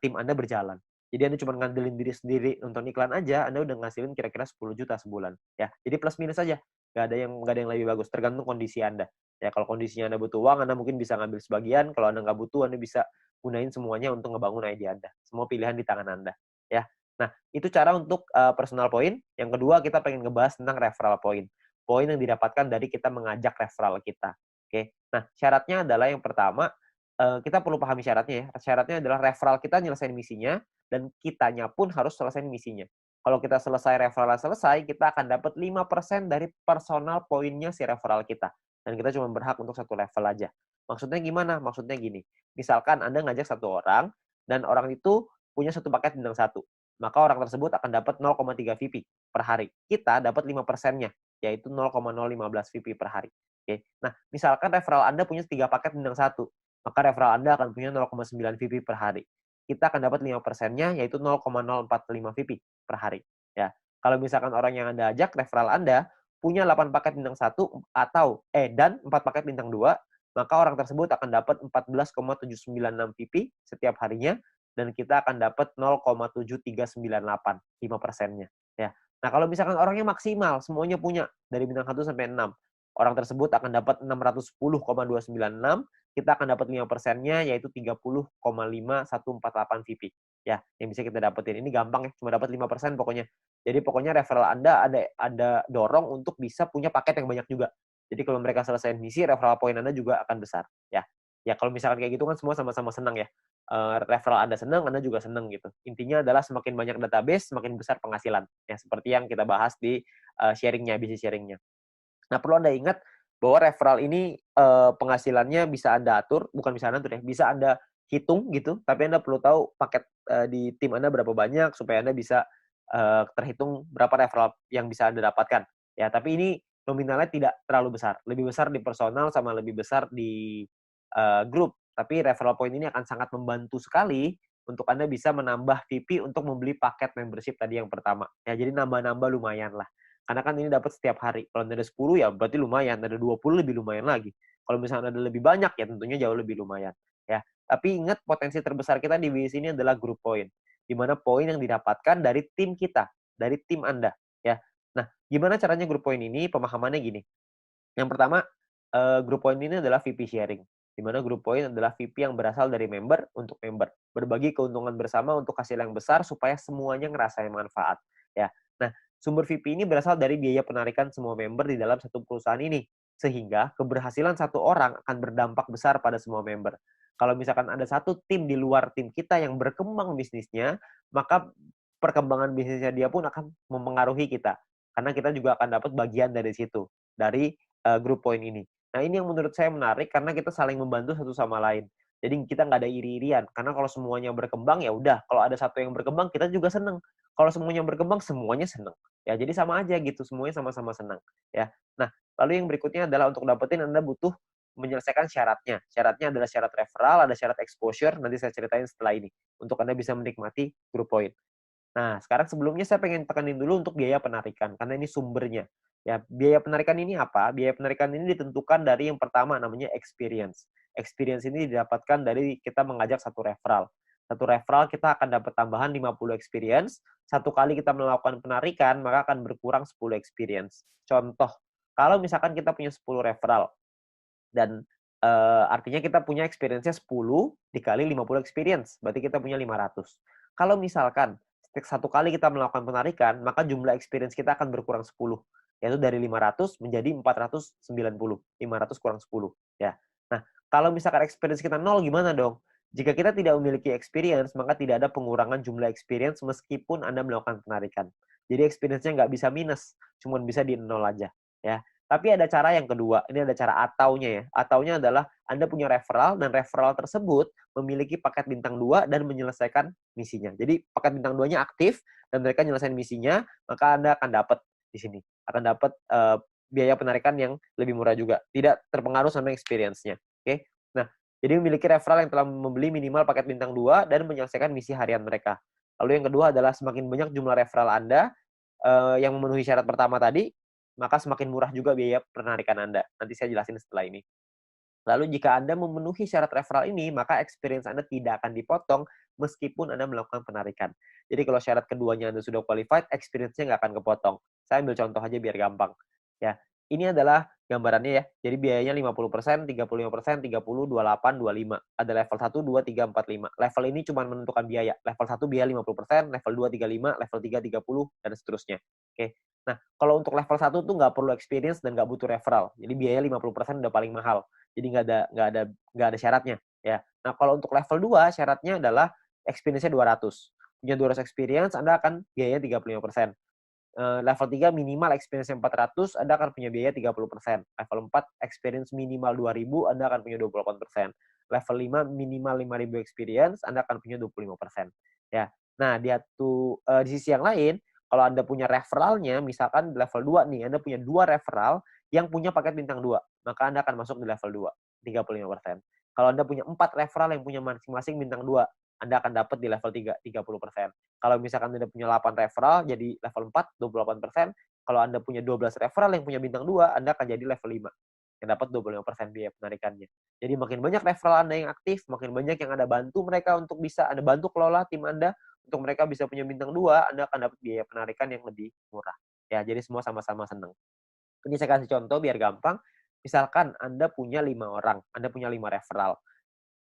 tim Anda berjalan. Jadi Anda cuma ngandelin diri sendiri nonton iklan aja, Anda udah ngasilin kira-kira 10 juta sebulan. Ya, jadi plus minus aja. Nggak ada yang lebih bagus, tergantung kondisi Anda. Ya, kalau kondisinya Anda butuh uang, Anda mungkin bisa ngambil sebagian. Kalau Anda nggak butuh, Anda bisa gunain semuanya untuk ngebangun ide Anda. Semua pilihan di tangan Anda. Ya. Nah, itu cara untuk personal point. Yang kedua, kita pengen ngebahas tentang referral point. Poin yang didapatkan dari kita mengajak referral kita. Oke. Nah, syaratnya adalah yang pertama, kita perlu pahami syaratnya ya. Syaratnya adalah referral kita nyelesain misinya, dan kitanya pun harus selesai misinya. Kalau kita selesai referral selesai, kita akan dapat 5% dari personal poinnya si referral kita. Dan kita cuma berhak untuk satu level aja. Maksudnya gimana? Maksudnya gini. Misalkan Anda ngajak satu orang, dan orang itu punya satu paket bintang 1. Maka orang tersebut akan dapat 0,3 VP per hari. Kita dapat 5%-nya, yaitu 0,015 VP per hari. Oke. Nah, misalkan referral Anda punya 3 paket bintang 1, maka referral Anda akan punya 0,9 VP per hari. Kita akan dapat 5%-nya, yaitu 0,045 VP per hari. Ya. Kalau misalkan orang yang Anda ajak, referral Anda, punya 8 paket bintang 1 dan 4 paket bintang 2, maka orang tersebut akan dapat 14,796 VP setiap harinya, dan kita akan dapat 0,7398, 5%-nya. Ya. Nah, kalau misalkan orangnya maksimal, semuanya punya, dari bintang 1 sampai 6, orang tersebut akan dapat 610,296, kita akan dapat 5%-nya, yaitu 30,5148 VP. Ya, yang bisa kita dapetin. Ini gampang ya, cuma dapat 5% pokoknya. Jadi pokoknya referral Anda ada dorong untuk bisa punya paket yang banyak juga. Jadi kalau mereka selesai misi, referral point Anda juga akan besar. Ya, ya kalau misalkan kayak gitu kan semua sama-sama senang ya. referral Anda senang, Anda juga senang gitu. Intinya adalah semakin banyak database, semakin besar penghasilan. Ya, seperti yang kita bahas di bisnis sharingnya. Nah, perlu Anda ingat bahwa referral ini penghasilannya bisa Anda atur, bukan bisa Anda atur ya, bisa Anda hitung gitu, tapi Anda perlu tahu paket di tim Anda berapa banyak supaya Anda bisa terhitung berapa referral yang bisa Anda dapatkan. Ya, tapi ini nominalnya tidak terlalu besar. Lebih besar di personal sama lebih besar di grup. Tapi referral point ini akan sangat membantu sekali untuk Anda bisa menambah VP untuk membeli paket membership tadi yang pertama. Ya, jadi nambah-nambah lumayan lah. Karena kan ini dapat setiap hari. Kalau ada 10 ya berarti lumayan, ada 20 lebih lumayan lagi. Kalau misalnya ada lebih banyak ya tentunya jauh lebih lumayan. Ya, tapi ingat potensi terbesar kita di bisnis ini adalah group point. Di mana poin yang didapatkan dari tim kita, dari tim Anda, ya. Nah, gimana caranya group point ini? Pemahamannya gini. Yang pertama, group point ini adalah VP sharing. Di mana group point adalah VP yang berasal dari member untuk member. Berbagi keuntungan bersama untuk hasil yang besar supaya semuanya ngerasain manfaat. Ya. Nah, sumber VP ini berasal dari biaya penarikan semua member di dalam satu perusahaan ini. Sehingga keberhasilan satu orang akan berdampak besar pada semua member. Kalau misalkan ada satu tim di luar tim kita yang berkembang bisnisnya, maka perkembangan bisnisnya dia pun akan mempengaruhi kita. Karena kita juga akan dapat bagian dari situ. Dari group point ini. Nah, ini yang menurut saya menarik karena kita saling membantu satu sama lain. Jadi kita nggak ada iri-irian. Karena kalau semuanya berkembang, ya udah. Kalau ada satu yang berkembang, kita juga seneng. Kalau semuanya berkembang, semuanya seneng. Ya, jadi sama aja gitu. Semuanya sama-sama senang. Ya. Nah, lalu yang berikutnya adalah untuk dapetin Anda butuh menyelesaikan syaratnya. Syaratnya adalah syarat referral, ada syarat exposure. Nanti saya ceritain setelah ini. Untuk Anda bisa menikmati group point. Nah, sekarang sebelumnya saya pengen tekanin dulu untuk biaya penarikan, karena ini sumbernya. Ya, biaya penarikan ini apa? Biaya penarikan ini ditentukan dari yang pertama namanya experience. Experience ini didapatkan dari kita mengajak satu referral. Satu referral kita akan dapat tambahan 50 experience. Satu kali kita melakukan penarikan, maka akan berkurang 10 experience. Contoh, kalau misalkan kita punya 10 referral, dan artinya kita punya experience-nya 10 dikali 50 experience, berarti kita punya 500. Kalau misalkan satu kali kita melakukan penarikan, maka jumlah experience kita akan berkurang 10, yaitu dari 500 menjadi 490. 500 kurang 10, ya. Nah, kalau misalkan experience kita 0 gimana dong? Jika kita tidak memiliki experience, maka tidak ada pengurangan jumlah experience meskipun Anda melakukan penarikan. Jadi experience-nya nggak bisa minus, cuma bisa di 0 aja, ya. Tapi ada cara yang kedua, ini ada cara ataunya ya. Ataunya adalah Anda punya referral dan referral tersebut memiliki paket bintang 2 dan menyelesaikan misinya. Jadi paket bintang 2-nya aktif dan mereka menyelesaikan misinya, maka Anda akan dapat di sini. Akan dapat biaya penarikan yang lebih murah juga. Tidak terpengaruh sama experience-nya. Oke. Nah, jadi memiliki referral yang telah membeli minimal paket bintang 2 dan menyelesaikan misi harian mereka. Lalu yang kedua adalah semakin banyak jumlah referral Anda yang memenuhi syarat pertama tadi, maka semakin murah juga biaya penarikan Anda. Nanti saya jelasin setelah ini. Lalu jika Anda memenuhi syarat referral ini, maka experience Anda tidak akan dipotong meskipun Anda melakukan penarikan. Jadi kalau syarat keduanya Anda sudah qualified, experience-nya nggak akan kepotong. Saya ambil contoh aja biar gampang. Ya, ini adalah gambarannya ya. Jadi biayanya 50%, 35%, 30, 28, 25. Ada level 1, 2, 3, 4, 5. Level ini cuma menentukan biaya. Level 1 biaya 50%, level 2 35, level 3 30, dan seterusnya. Oke. Nah, kalau untuk level 1 tuh nggak perlu experience dan nggak butuh referral. Jadi biaya 50% udah paling mahal. Jadi nggak ada syaratnya. Ya. Nah, kalau untuk level 2 syaratnya adalah experience-nya 200. Punya 200 experience, Anda akan biaya 35%. Level 3 minimal experience 400, Anda akan punya biaya 30%. Level 4 experience minimal 2000, Anda akan punya 28%. Level 5 minimal 5000 experience, Anda akan punya 25%. Ya. Nah, di sisi yang lain, kalau Anda punya referralnya, misalkan di level 2 nih, Anda punya 2 referral yang punya paket bintang 2, maka Anda akan masuk di level 2, 35%. Kalau Anda punya 4 referral yang punya masing-masing bintang 2, Anda akan dapat di level 3, 30%. Kalau misalkan Anda punya 8 referral, jadi level 4, 28%. Kalau Anda punya 12 referral yang punya bintang 2, Anda akan jadi level 5, yang dapat 25% biaya penarikannya. Jadi makin banyak referral Anda yang aktif, makin banyak yang Anda bantu mereka untuk bisa Anda bantu kelola tim Anda, untuk mereka bisa punya bintang 2, Anda akan dapat biaya penarikan yang lebih murah. Ya, jadi semua sama-sama senang. Ini saya kasih contoh biar gampang. Misalkan Anda punya 5 orang, Anda punya 5 referral.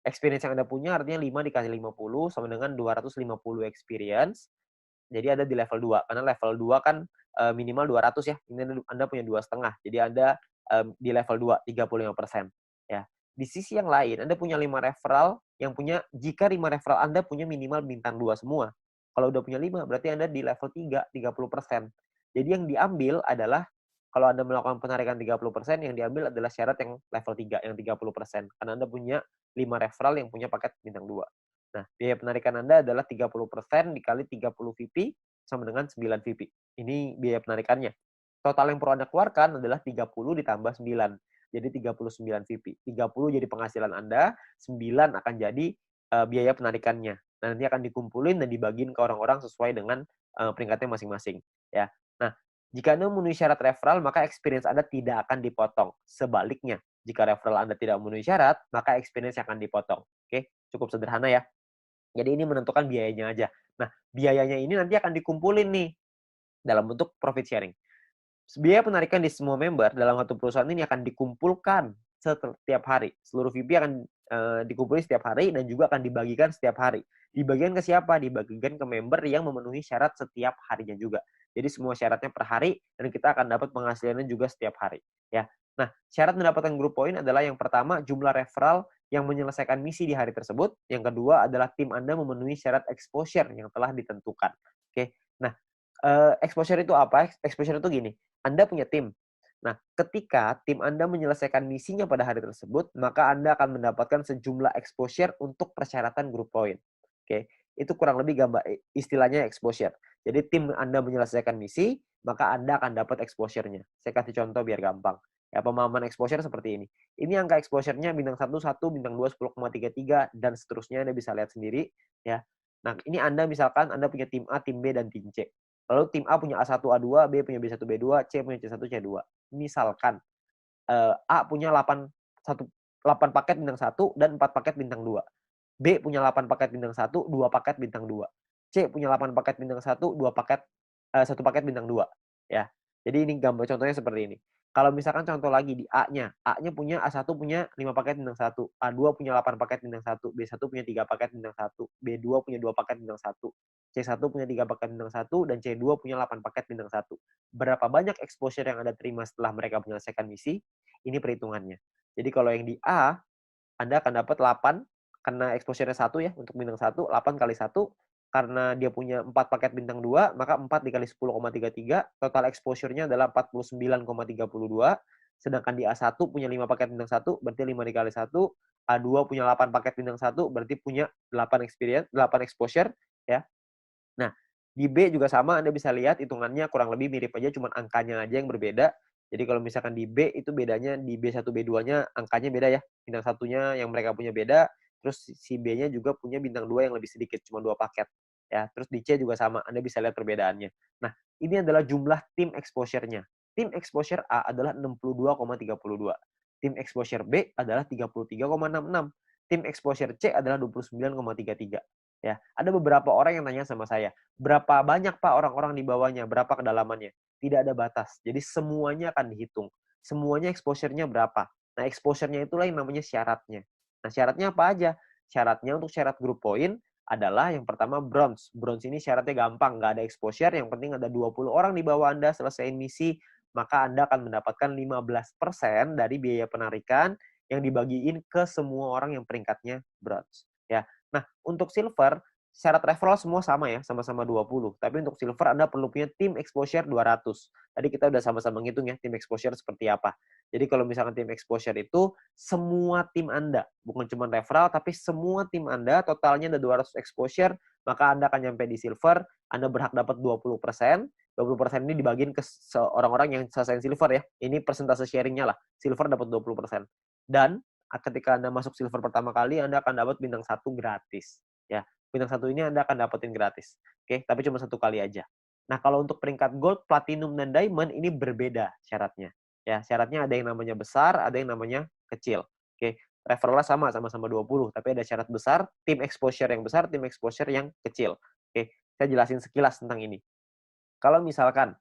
Experience yang Anda punya artinya 5 dikali 50 sama dengan 250 experience. Jadi ada di level 2. Karena level 2 kan minimal 200 ya. Ini Anda punya 2,5. Jadi Anda di level 2, 35%. Ya. Di sisi yang lain, Anda punya 5 referral yang punya, jika 5 referral Anda punya minimal bintang 2 semua. Kalau udah punya 5, berarti Anda di level 3, 30%. Jadi yang diambil adalah, kalau Anda melakukan penarikan 30%, yang diambil adalah syarat yang level 3, yang 30%. Karena Anda punya 5 referral yang punya paket bintang 2. Nah, biaya penarikan Anda adalah 30% dikali 30 VP sama dengan 9 VP. Ini biaya penarikannya. Total yang perlu Anda keluarkan adalah 30 ditambah 9. Jadi 39 VP. 30 jadi penghasilan Anda, 9 akan jadi biaya penarikannya. Nah, nanti akan dikumpulin dan dibagiin ke orang-orang sesuai dengan peringkatnya masing-masing. Ya. Nah, jika Anda memenuhi syarat referral, maka experience Anda tidak akan dipotong. Sebaliknya, jika referral Anda tidak memenuhi syarat, maka experience akan dipotong. Oke, cukup sederhana ya. Jadi ini menentukan biayanya aja. Nah, biayanya ini nanti akan dikumpulin nih dalam bentuk profit sharing. Biaya penarikan di semua member dalam satu perusahaan ini akan dikumpulkan setiap hari. Seluruh VP akan dikumpulkan setiap hari dan juga akan dibagikan setiap hari. Dibagikan ke siapa? Dibagikan ke member yang memenuhi syarat setiap harinya juga. Jadi semua syaratnya per hari dan kita akan dapat penghasilannya juga setiap hari. Ya. Nah, syarat mendapatkan group point adalah yang pertama jumlah referral yang menyelesaikan misi di hari tersebut. Yang kedua adalah tim Anda memenuhi syarat exposure yang telah ditentukan. Oke. Nah, exposure itu apa? Exposure itu gini. Anda punya tim. Nah, ketika tim Anda menyelesaikan misinya pada hari tersebut, maka Anda akan mendapatkan sejumlah exposure untuk persyaratan group point. Oke, itu kurang lebih gambar istilahnya exposure. Jadi tim Anda menyelesaikan misi, maka Anda akan dapat exposure-nya. Saya kasih contoh biar gampang. Ya, pemahaman exposure seperti ini. Ini angka exposure-nya bintang 1, 1, bintang 2, 10,33, dan seterusnya Anda bisa lihat sendiri. Ya. Nah, ini Anda misalkan Anda punya tim A, tim B, dan tim C. Lalu tim A punya A1, A2, B punya B1, B2, C punya C1, C2. Misalkan A punya 8 paket bintang 1 dan 4 paket bintang 2. B punya 8 paket bintang 1, 2 paket bintang 2. C punya 8 paket bintang 1, 2 paket 1 paket bintang 2, ya. Jadi ini gambar contohnya seperti ini. Kalau misalkan contoh lagi di A-nya, A-nya punya A1 punya 5 paket bintang 1, A2 punya 8 paket bintang 1, B1 punya 3 paket bintang 1, B2 punya 2 paket bintang 1, C1 punya 3 paket bintang 1, dan C2 punya 8 paket bintang 1. Berapa banyak exposure yang Anda terima setelah mereka menyelesaikan misi? Ini perhitungannya. Jadi kalau yang di A, Anda akan dapat 8, karena exposure-nya 1 ya, untuk bintang 1, 8 kali 1, karena dia punya 4 paket bintang 2, maka 4 dikali 10,33, total exposure-nya adalah 49,32, sedangkan di A1 punya 5 paket bintang 1, berarti 5 dikali 1, A2 punya 8 paket bintang 1, berarti punya 8 exposure, ya. Nah, di B juga sama, Anda bisa lihat hitungannya kurang lebih mirip aja, cuma angkanya aja yang berbeda. Jadi kalau misalkan di B itu bedanya di B1, B2-nya angkanya beda ya. Bintang satunya yang mereka punya beda, terus si B-nya juga punya bintang 2 yang lebih sedikit, cuma 2 paket. Ya, terus di C juga sama, Anda bisa lihat perbedaannya. Nah, ini adalah jumlah tim exposure-nya. Tim exposure A adalah 62,32. Tim exposure B adalah 33,66. Tim exposure C adalah 29,33. Ya, ada beberapa orang yang tanya sama saya, berapa banyak Pak orang-orang di bawahnya, berapa kedalamannya? Tidak ada batas. Jadi semuanya akan dihitung. Semuanya exposure-nya berapa. Nah, exposure-nya itulah yang namanya syaratnya. Nah, syaratnya apa aja? Syaratnya untuk syarat group point adalah yang pertama bronze. Bronze ini syaratnya gampang, nggak ada exposure, yang penting ada 20 orang di bawah Anda selesai misi, maka Anda akan mendapatkan 15% dari biaya penarikan yang dibagiin ke semua orang yang peringkatnya bronze. Ya. Nah, untuk silver, syarat referral semua sama ya, sama-sama 20. Tapi untuk silver Anda perlu punya tim exposure 200. Tadi kita udah sama-sama ngitung ya, tim exposure seperti apa. Jadi kalau misalkan tim exposure itu semua tim Anda, bukan cuma referral, tapi semua tim Anda, totalnya ada 200 exposure, maka Anda akan nyampe di silver, Anda berhak dapat 20%. 20% ini dibagiin ke orang-orang yang selesai silver ya. Ini persentase sharingnya lah. Silver dapat 20%. Dan ketika Anda masuk silver pertama kali, Anda akan dapat bintang 1 gratis. Ya, bintang 1 ini Anda akan dapetin gratis. Oke, tapi cuma 1 kali aja. Nah, kalau untuk peringkat gold, platinum, dan diamond ini berbeda syaratnya. Ya, syaratnya ada yang namanya besar, ada yang namanya kecil. Oke, referralnya sama-sama 20, tapi ada syarat besar, tim exposure yang besar, tim exposure yang kecil. Oke, saya jelasin sekilas tentang ini. Kalau misalkan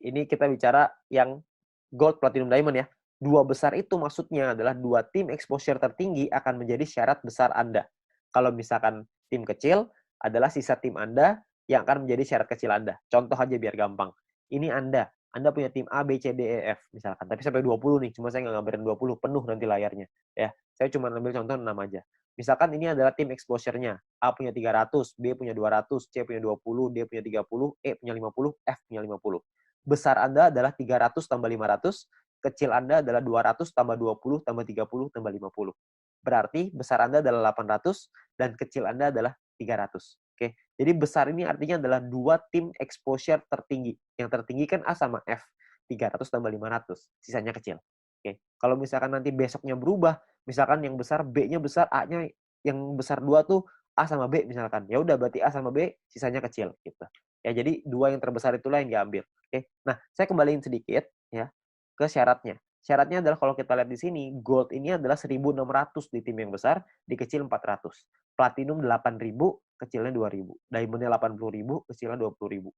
ini kita bicara yang gold, platinum, diamond ya. 2 besar itu maksudnya adalah 2 tim exposure tertinggi akan menjadi syarat besar Anda. Kalau misalkan tim kecil adalah sisa tim Anda yang akan menjadi syarat kecil Anda. Contoh aja biar gampang. Ini Anda punya tim A, B, C, D, E, F misalkan. Tapi sampai 20 nih, cuma saya nggak gambarin 20, penuh nanti layarnya. Ya, saya cuma ambil contoh 6 aja. Misalkan ini adalah tim exposure-nya. A punya 300, B punya 200, C punya 20, D punya 30, E punya 50, F punya 50. Besar Anda adalah 300 tambah 500, kecil Anda adalah 200 tambah 20 tambah 30 tambah 50. Berarti besar Anda adalah 800 dan kecil Anda adalah 300. Oke. Jadi besar ini artinya adalah dua tim exposure tertinggi. Yang tertinggi kan A sama F. 300 tambah 500, sisanya kecil. Oke. Kalau misalkan nanti besoknya berubah, misalkan yang besar B-nya besar, A-nya yang besar 2 tuh A sama B misalkan. Ya udah berarti A sama B sisanya kecil gitu. Ya jadi dua yang terbesar itulah yang diambil. Oke. Nah, saya kembaliin sedikit ya ke syaratnya. Syaratnya adalah kalau kita lihat di sini, gold ini adalah 1.600 di tim yang besar, di kecil 400. Platinum 8.000, kecilnya 2.000. Diamondnya 80.000, kecilnya 20.000.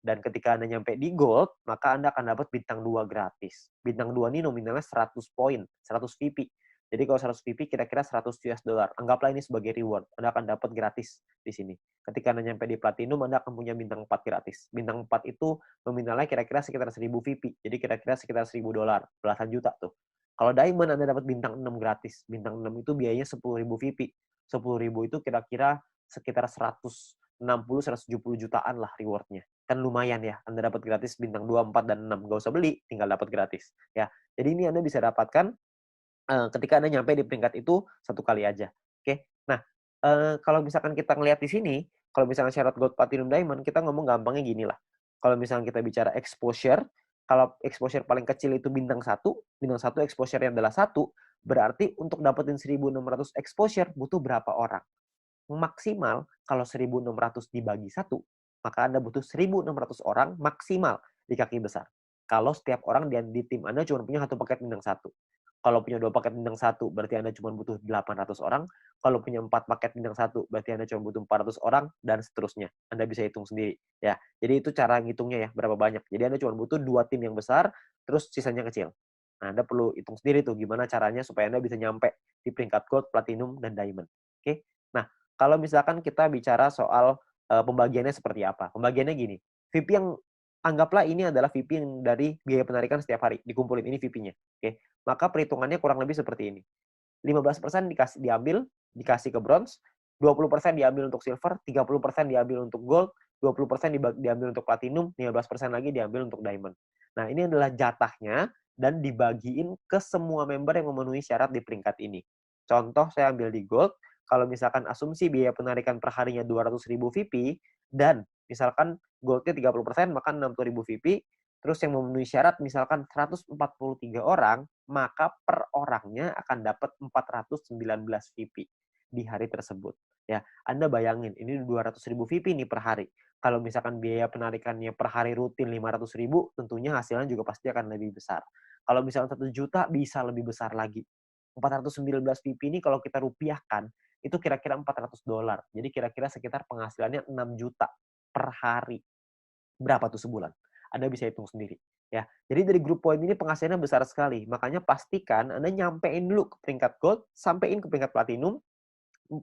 Dan ketika Anda nyampe di gold, maka Anda akan dapat bintang 2 gratis. Bintang 2 ini nominalnya 100 poin, 100 VP. Jadi kalau 100 VP kira-kira 100 US dollar. Anggaplah ini sebagai reward. Anda akan dapat gratis di sini. Ketika Anda nyampe di platinum, Anda akan punya bintang 4 gratis. Bintang 4 itu nominalnya kira-kira sekitar 1000 VP. Jadi kira-kira sekitar 1000 dolar, belasan juta tuh. Kalau diamond Anda dapat bintang 6 gratis. Bintang 6 itu biayanya 10.000 VP. 10.000 itu kira-kira sekitar 160-170 jutaan lah rewardnya. Kan lumayan ya, Anda dapat gratis bintang 2, 4, dan 6. Nggak usah beli, tinggal dapat gratis. Ya, jadi ini Anda bisa dapatkan ketika Anda nyampe di peringkat itu satu kali aja. Oke. Nah, kalau misalkan kita ngelihat di sini, kalau misalkan syarat gold, platinum, diamond, kita ngomong gampangnya gini lah. Kalau misalkan kita bicara exposure, kalau exposure paling kecil itu bintang 1 exposure-nya adalah 1, berarti untuk dapetin 1.600 exposure butuh berapa orang? Maksimal kalau 1.600 dibagi 1, maka Anda butuh 1.600 orang maksimal di kaki besar. Kalau setiap orang di tim Anda cuma punya 1 paket bintang 1. Kalau punya 2 paket bintang 1, berarti Anda cuma butuh 800 orang. Kalau punya 4 paket bintang 1, berarti Anda cuma butuh 400 orang, dan seterusnya. Anda bisa hitung sendiri. Ya, jadi itu cara ngitungnya ya, berapa banyak. Jadi Anda cuma butuh 2 tim yang besar, terus sisanya kecil. Nah, Anda perlu hitung sendiri tuh gimana caranya supaya Anda bisa nyampe di peringkat gold, platinum, dan diamond. Oke? Nah, kalau misalkan kita bicara soal pembagiannya seperti apa. Pembagiannya gini, VP yang anggaplah ini adalah VP yang dari biaya penarikan setiap hari, dikumpulin ini VP-nya. Oke. Maka perhitungannya kurang lebih seperti ini. 15% dikasih ke bronze, 20% diambil untuk silver, 30% diambil untuk gold, 20% diambil untuk platinum, 15% lagi diambil untuk diamond. Nah, ini adalah jatahnya dan dibagiin ke semua member yang memenuhi syarat di peringkat ini. Contoh saya ambil di gold, kalau misalkan asumsi biaya penarikan per harinya 200.000 VP dan misalkan goldnya 30%, maka 60.000 VP. Terus yang memenuhi syarat misalkan 143 orang, maka per orangnya akan dapat 419 VP di hari tersebut. Ya, Anda bayangin, ini 200.000 VP nih per hari. Kalau misalkan biaya penarikannya per hari rutin 500.000, tentunya hasilnya juga pasti akan lebih besar. Kalau misalkan 1 juta, bisa lebih besar lagi. 419 VP ini kalau kita rupiahkan, itu kira-kira 400 dolar. Jadi kira-kira sekitar penghasilannya 6 juta per hari. Berapa tuh sebulan? Anda bisa hitung sendiri. Ya, jadi dari grup poin ini penghasilannya besar sekali. Makanya pastikan Anda nyampein dulu ke peringkat gold, sampein ke peringkat platinum,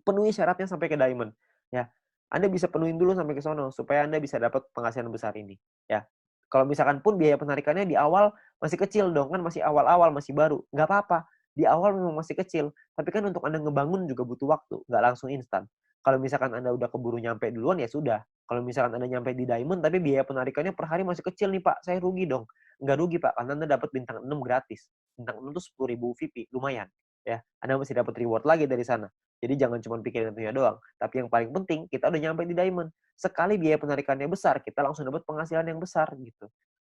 penuhi syaratnya sampai ke diamond. Ya, Anda bisa penuhin dulu sampai ke sono supaya Anda bisa dapat penghasilan besar ini. Ya, kalau misalkan pun biaya penarikannya di awal masih kecil dong, kan masih awal-awal, masih baru. Nggak apa-apa. Di awal memang masih kecil, tapi kan untuk Anda ngebangun juga butuh waktu, nggak langsung instan. Kalau misalkan Anda udah keburu nyampe duluan, ya sudah. Kalau misalkan Anda nyampe di diamond, tapi biaya penarikannya per hari masih kecil nih Pak, saya rugi dong. Nggak rugi Pak, karena Anda dapat bintang 6 gratis. Bintang 6 itu 10.000 VP, lumayan. Ya, Anda masih dapat reward lagi dari sana. Jadi jangan cuma pikirin itunya doang. Tapi yang paling penting, kita udah nyampe di diamond. Sekali biaya penarikannya besar, kita langsung dapat penghasilan yang besar gitu.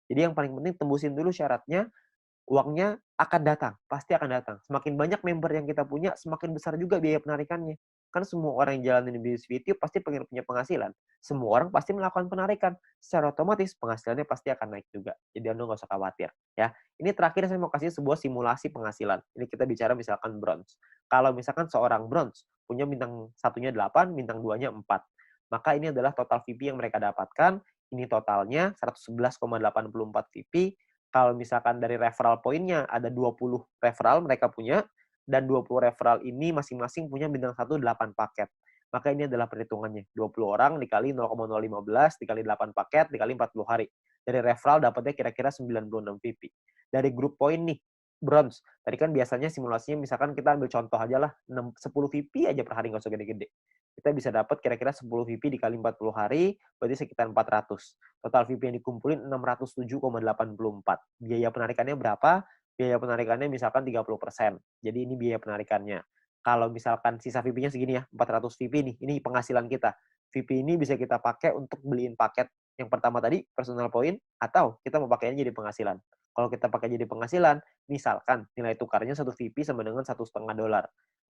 Jadi yang paling penting tembusin dulu syaratnya, uangnya akan datang, pasti akan datang. Semakin banyak member yang kita punya, semakin besar juga biaya penarikannya. Kan semua orang yang jalanin bisnis video pasti pengen punya penghasilan. Semua orang pasti melakukan penarikan. Secara otomatis penghasilannya pasti akan naik juga. Jadi Anda nggak usah khawatir. Ya, ini terakhir saya mau kasih sebuah simulasi penghasilan. Ini kita bicara misalkan bronze. Kalau misalkan seorang bronze punya bintang satunya 8, bintang 2-nya 4. Maka ini adalah total VP yang mereka dapatkan. Ini totalnya 111,84 VP. Kalau misalkan dari referral poinnya ada 20 referral mereka punya, dan 20 referral ini masing-masing punya bintang 1 8 paket. Maka ini adalah perhitungannya. 20 orang dikali 0,015 dikali 8 paket dikali 40 hari. Dari referral dapatnya kira-kira 96 VP. Dari grup poin nih, bronze. Tadi kan biasanya simulasinya misalkan kita ambil contoh aja lah, 10 VP aja per hari, nggak usah gede-gede. Kita bisa dapat kira-kira 10 VP dikali 40 hari, berarti sekitar 400. Total VP yang dikumpulin 607,84. Biaya penarikannya berapa? Biaya penarikannya misalkan 30%. Jadi ini biaya penarikannya. Kalau misalkan sisa VP-nya segini ya, 400 VP nih, ini penghasilan kita. VP ini bisa kita pakai untuk beliin paket yang pertama tadi, personal point, atau kita mau pakainya jadi penghasilan. Kalau kita pakai jadi penghasilan, misalkan nilai tukarnya satu VP sama dengan $1,5,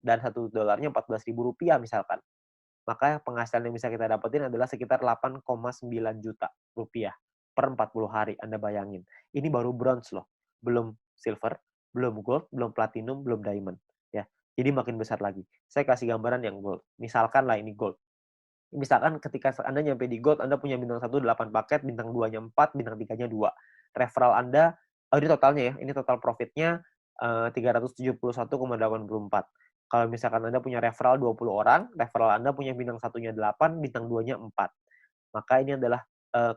dan $1 Rp14.000 misalkan. Maka penghasilan yang bisa kita dapetin adalah sekitar 8,9 juta rupiah per 40 hari. Anda bayangin. Ini baru bronze loh. Belum silver, belum gold, belum platinum, belum diamond. Ya. Jadi makin besar lagi. Saya kasih gambaran yang gold. Misalkan lah ini gold. Misalkan ketika Anda nyampe di gold, Anda punya bintang 1 8 paket, bintang 2-nya 4, bintang 3-nya 2. Referral Anda, ini totalnya ya, ini total profitnya 371,84. Kalau misalkan Anda punya referral 20 orang, referral Anda punya bintang 1-nya 8, bintang 2-nya 4. Maka ini adalah,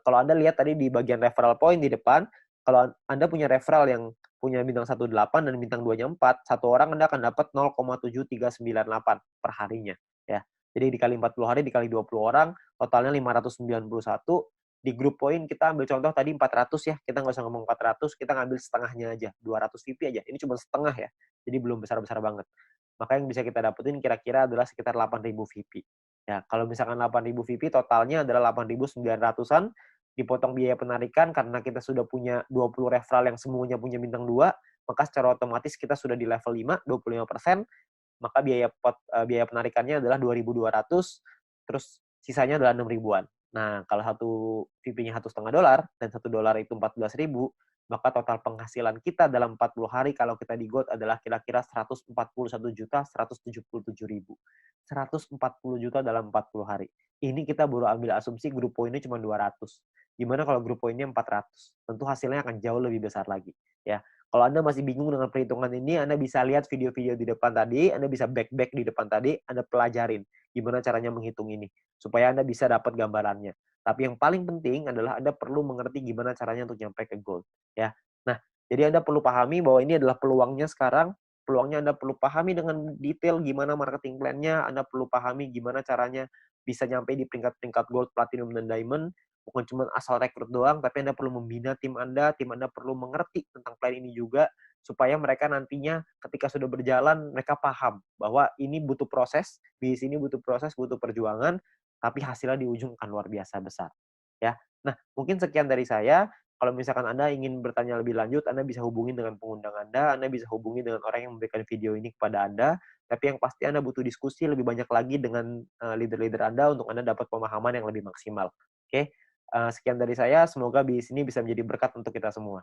kalau Anda lihat tadi di bagian referral point di depan, kalau Anda punya referral yang punya bintang 1 8 dan bintang 2-nya 4, satu orang Anda akan dapat 0,7398 per harinya. Ya. Jadi dikali 40 hari, dikali 20 orang, totalnya 591. Di grup poin kita ambil contoh tadi 400 ya, kita nggak usah ngomong 400, kita ngambil setengahnya aja, 200 VP aja. Ini cuma setengah ya, jadi belum besar-besar banget. Maka yang bisa kita dapetin kira-kira adalah sekitar 8.000 VP. Ya, kalau misalkan 8.000 VP, totalnya adalah 8.900-an, dipotong biaya penarikan karena kita sudah punya 20 referral yang semuanya punya bintang 2, maka secara otomatis kita sudah di level 5, 25%, maka biaya penarikannya adalah 2.200, terus sisanya adalah 6 ribuan. Nah, kalau satu VP-nya $1,5 dan $1 itu 14.000, maka total penghasilan kita dalam 40 hari kalau kita di gold adalah kira-kira 141.177.000. 140 juta dalam 40 hari. Ini kita baru ambil asumsi grup poinnya cuma 200. Gimana kalau grup poinnya 400? Tentu hasilnya akan jauh lebih besar lagi. Ya, kalau Anda masih bingung dengan perhitungan ini, Anda bisa lihat video-video di depan tadi, Anda bisa back di depan tadi, Anda pelajarin gimana caranya menghitung ini, supaya Anda bisa dapat gambarannya. Tapi yang paling penting adalah Anda perlu mengerti gimana caranya untuk nyampe ke gold. Ya. Nah, jadi Anda perlu pahami bahwa ini adalah peluangnya sekarang, peluangnya Anda perlu pahami dengan detail gimana marketing plan-nya, Anda perlu pahami gimana caranya bisa nyampe di peringkat-peringkat gold, platinum, dan diamond, bukan cuma asal rekrut doang, tapi Anda perlu membina tim Anda perlu mengerti tentang plan ini juga, supaya mereka nantinya ketika sudah berjalan, mereka paham bahwa ini butuh proses, di sini butuh proses, butuh perjuangan, tapi hasilnya di ujung akan luar biasa besar. Ya. Nah, mungkin sekian dari saya. Kalau misalkan Anda ingin bertanya lebih lanjut, Anda bisa hubungi dengan pengundang Anda bisa hubungi dengan orang yang memberikan video ini kepada Anda, tapi yang pasti Anda butuh diskusi lebih banyak lagi dengan leader-leader Anda untuk Anda dapat pemahaman yang lebih maksimal. Oke, sekian dari saya, semoga bisnis ini bisa menjadi berkat untuk kita semua.